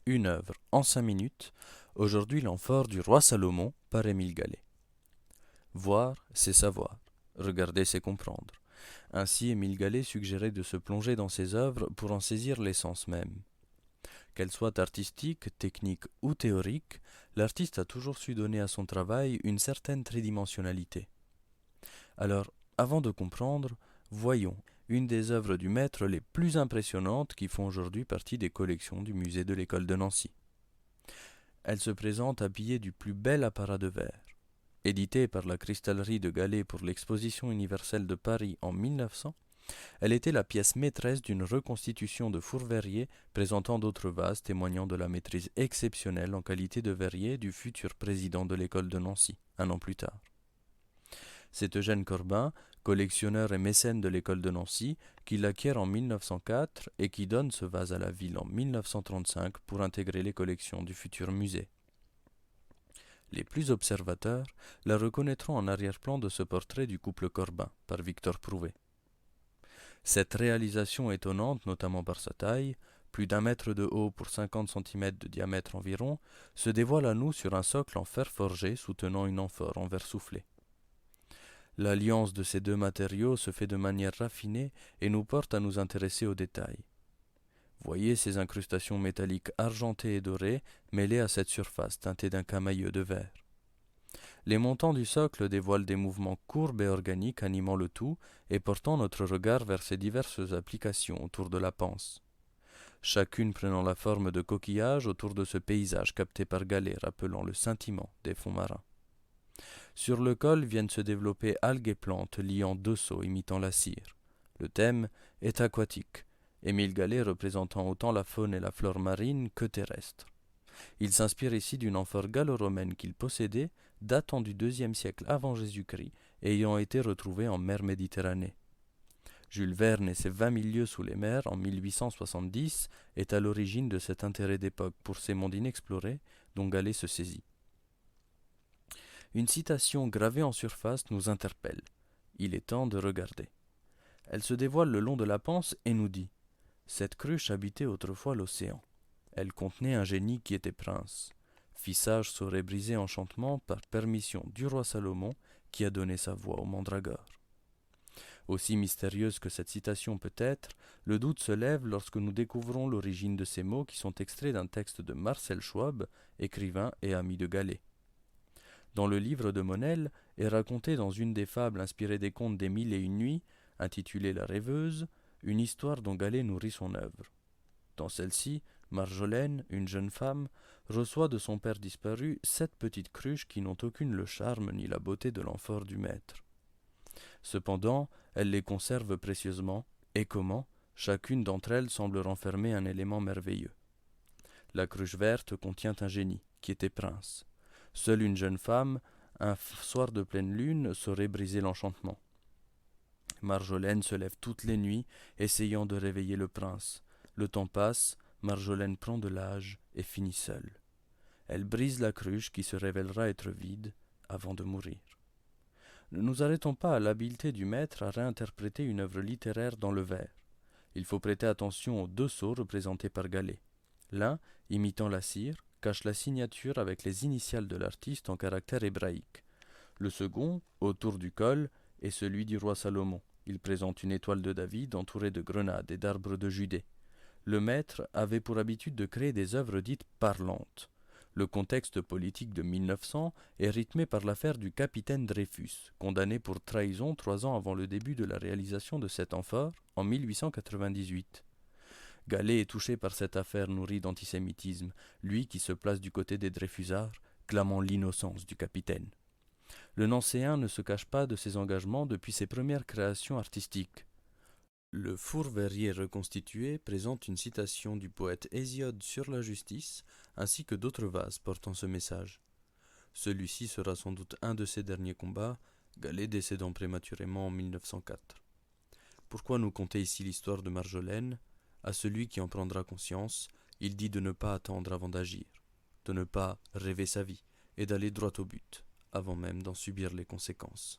Une œuvre en 5 minutes, aujourd'hui l'amphore du roi Salomon par Émile Gallé. Voir, c'est savoir. Regarder, c'est comprendre. Ainsi, Émile Gallé suggérait de se plonger dans ses œuvres pour en saisir l'essence même. Qu'elle soit artistique, technique ou théorique, l'artiste a toujours su donner à son travail une certaine tridimensionnalité. Alors, avant de comprendre, voyons une des œuvres du maître les plus impressionnantes qui font aujourd'hui partie des collections du musée de l'école de Nancy. Elle se présente habillée du plus bel apparat de verre. Éditée par la cristallerie de Gallé pour l'exposition universelle de Paris en 1900, elle était la pièce maîtresse d'une reconstitution de Fourverrier présentant d'autres vases témoignant de la maîtrise exceptionnelle en qualité de verrier du futur président de l'école de Nancy, un an plus tard. C'est Eugène Corbin, collectionneur et mécène de l'école de Nancy, qui l'acquiert en 1904 et qui donne ce vase à la ville en 1935 pour intégrer les collections du futur musée. Les plus observateurs la reconnaîtront en arrière-plan de ce portrait du couple Corbin, par Victor Prouvé. Cette réalisation étonnante, notamment par sa taille, plus d'1 mètre de haut pour 50 centimètres de diamètre environ, se dévoile à nous sur un socle en fer forgé soutenant une amphore en verre soufflé. L'alliance de ces deux matériaux se fait de manière raffinée et nous porte à nous intéresser aux détails. Voyez ces incrustations métalliques argentées et dorées mêlées à cette surface teintée d'un camailleux de verre. Les montants du socle dévoilent des mouvements courbes et organiques animant le tout et portant notre regard vers ces diverses applications autour de la panse. Chacune prenant la forme de coquillage autour de ce paysage capté par Gallé rappelant le scintillement des fonds marins. Sur le col viennent se développer algues et plantes liant deux seaux imitant la cire. Le thème est aquatique, Émile Gallé représentant autant la faune et la flore marine que terrestre. Il s'inspire ici d'une amphore gallo-romaine qu'il possédait, datant du IIe siècle avant Jésus-Christ, ayant été retrouvée en mer Méditerranée. Jules Verne et ses 20 000 lieues sous les mers en 1870 est à l'origine de cet intérêt d'époque pour ces mondes inexplorés dont Gallé se saisit. Une citation gravée en surface nous interpelle. Il est temps de regarder. Elle se dévoile le long de la panse et nous dit « Cette cruche habitait autrefois l'océan. Elle contenait un génie qui était prince. Fissage saurait briser enchantement par permission du roi Salomon qui a donné sa voix au mandragore. » Aussi mystérieuse que cette citation peut être, le doute se lève lorsque nous découvrons l'origine de ces mots qui sont extraits d'un texte de Marcel Schwab, écrivain et ami de Gallé. Dans le livre de Monel est racontée dans une des fables inspirées des contes des Mille et une nuits, intitulée La Rêveuse, une histoire dont Gallé nourrit son œuvre. Dans celle-ci, Marjolaine, une jeune femme, reçoit de son père disparu 7 petites cruches qui n'ont aucune le charme ni la beauté de l'amphore du maître. Cependant, elle les conserve précieusement, et comment, chacune d'entre elles semble renfermer un élément merveilleux. La cruche verte contient un génie, qui était prince. Seule une jeune femme, un soir de pleine lune, saurait briser l'enchantement. Marjolaine se lève toutes les nuits, essayant de réveiller le prince. Le temps passe, Marjolaine prend de l'âge et finit seule. Elle brise la cruche qui se révélera être vide avant de mourir. Ne nous arrêtons pas à l'habileté du maître à réinterpréter une œuvre littéraire dans le vers. Il faut prêter attention aux 2 sceaux représentés par Gallé. L'un, imitant la cire, cache la signature avec les initiales de l'artiste en caractères hébraïques. Le second, autour du col, est celui du roi Salomon. Il présente une étoile de David entourée de grenades et d'arbres de Judée. Le maître avait pour habitude de créer des œuvres dites parlantes. Le contexte politique de 1900 est rythmé par l'affaire du capitaine Dreyfus, condamné pour trahison 3 ans avant le début de la réalisation de cette amphore, en 1898. Gallé est touché par cette affaire nourrie d'antisémitisme, lui qui se place du côté des Dreyfusards, clamant l'innocence du capitaine. Le Nancéen ne se cache pas de ses engagements depuis ses premières créations artistiques. Le Fourverrier reconstitué présente une citation du poète Hésiode sur la justice, ainsi que d'autres vases portant ce message. Celui-ci sera sans doute un de ses derniers combats, Gallé décédant prématurément en 1904. Pourquoi nous conter ici l'histoire de Marjolaine ? À celui qui en prendra conscience, il dit de ne pas attendre avant d'agir, de ne pas rêver sa vie et d'aller droit au but, avant même d'en subir les conséquences.